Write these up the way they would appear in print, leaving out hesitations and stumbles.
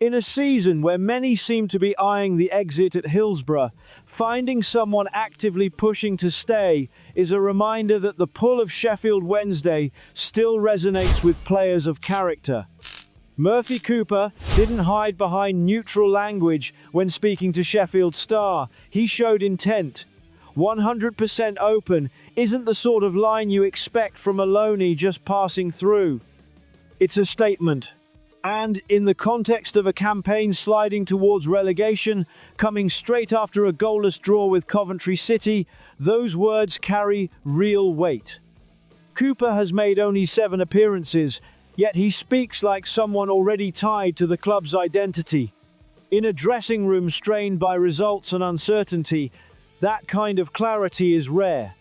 In a season where many seem to be eyeing the exit at Hillsborough, finding someone actively pushing to stay is a reminder that the pull of Sheffield Wednesday still resonates with players of character. Murphy Cooper didn't hide behind neutral language when speaking to Sheffield Star. He showed intent. 100% open isn't the sort of line you expect from a loanee just passing through. It's a statement. And in the context of a campaign sliding towards relegation, coming straight after a goalless draw with Coventry City, those words carry real weight. Cooper has made only 7 appearances, yet he speaks like someone already tied to the club's identity. In a dressing room strained by results and uncertainty, that kind of clarity is rare.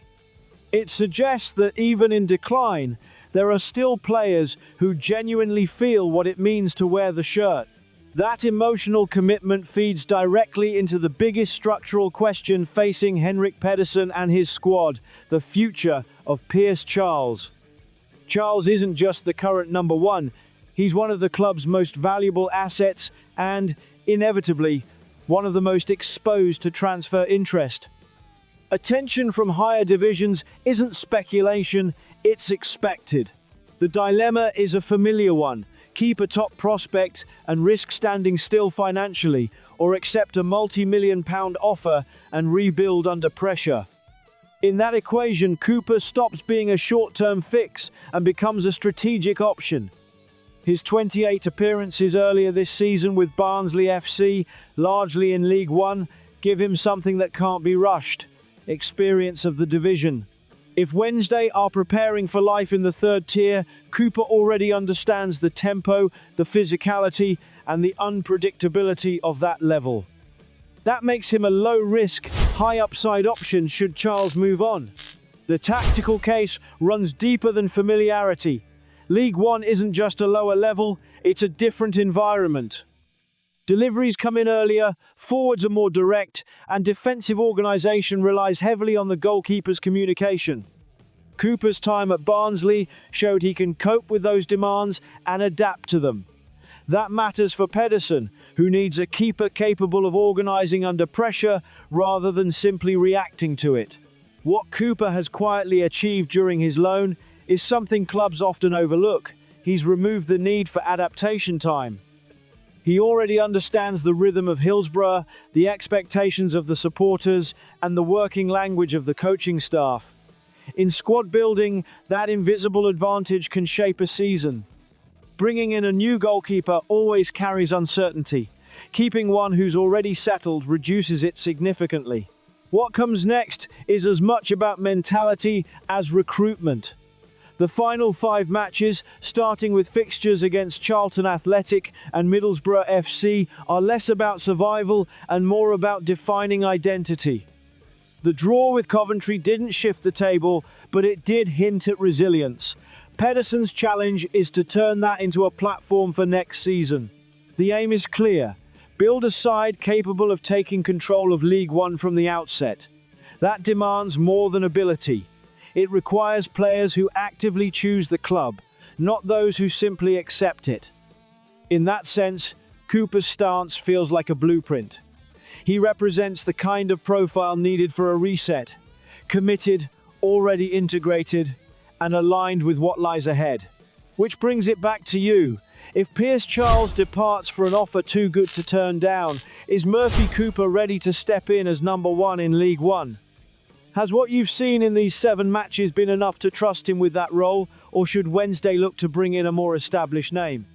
It suggests that even in decline, there are still players who genuinely feel what it means to wear the shirt. That emotional commitment feeds directly into the biggest structural question facing Henrik Pedersen and his squad, the future of Pierce Charles. Charles isn't just the current number 1, he's one of the club's most valuable assets and, inevitably, one of the most exposed to transfer interest. Attention from higher divisions isn't speculation, it's expected. The dilemma is a familiar one: keep a top prospect and risk standing still financially, or accept a multi-million-pound offer and rebuild under pressure. In that equation, Cooper stops being a short-term fix and becomes a strategic option. His 28 appearances earlier this season with Barnsley FC, largely in League One, give him something that can't be rushed: experience of the division. If Wednesday are preparing for life in the 3rd tier, Cooper already understands the tempo, the physicality, and the unpredictability of that level. That makes him a low-risk, high-upside option should Charles move on. The tactical case runs deeper than familiarity. League One isn't just a lower level, it's a different environment. Deliveries come in earlier, forwards are more direct, and defensive organisation relies heavily on the goalkeeper's communication. Cooper's time at Barnsley showed he can cope with those demands and adapt to them. That matters for Pedersen, who needs a keeper capable of organising under pressure rather than simply reacting to it. What Cooper has quietly achieved during his loan is something clubs often overlook. He's removed the need for adaptation time. He already understands the rhythm of Hillsborough, the expectations of the supporters, and the working language of the coaching staff. In squad building, that invisible advantage can shape a season. Bringing in a new goalkeeper always carries uncertainty. Keeping one who's already settled reduces it significantly. What comes next is as much about mentality as recruitment. The final 5 matches, starting with fixtures against Charlton Athletic and Middlesbrough FC, are less about survival and more about defining identity. The draw with Coventry didn't shift the table, but it did hint at resilience. Pedersen's challenge is to turn that into a platform for next season. The aim is clear: build a side capable of taking control of League One from the outset. That demands more than ability. It requires players who actively choose the club, not those who simply accept it. In that sense, Cooper's stance feels like a blueprint. He represents the kind of profile needed for a reset: committed, already integrated, and aligned with what lies ahead. Which brings it back to you. If Pierce Charles departs for an offer too good to turn down, is Murphy Cooper ready to step in as number 1 in League One? Has what you've seen in these 7 matches been enough to trust him with that role, or should Wednesday look to bring in a more established name?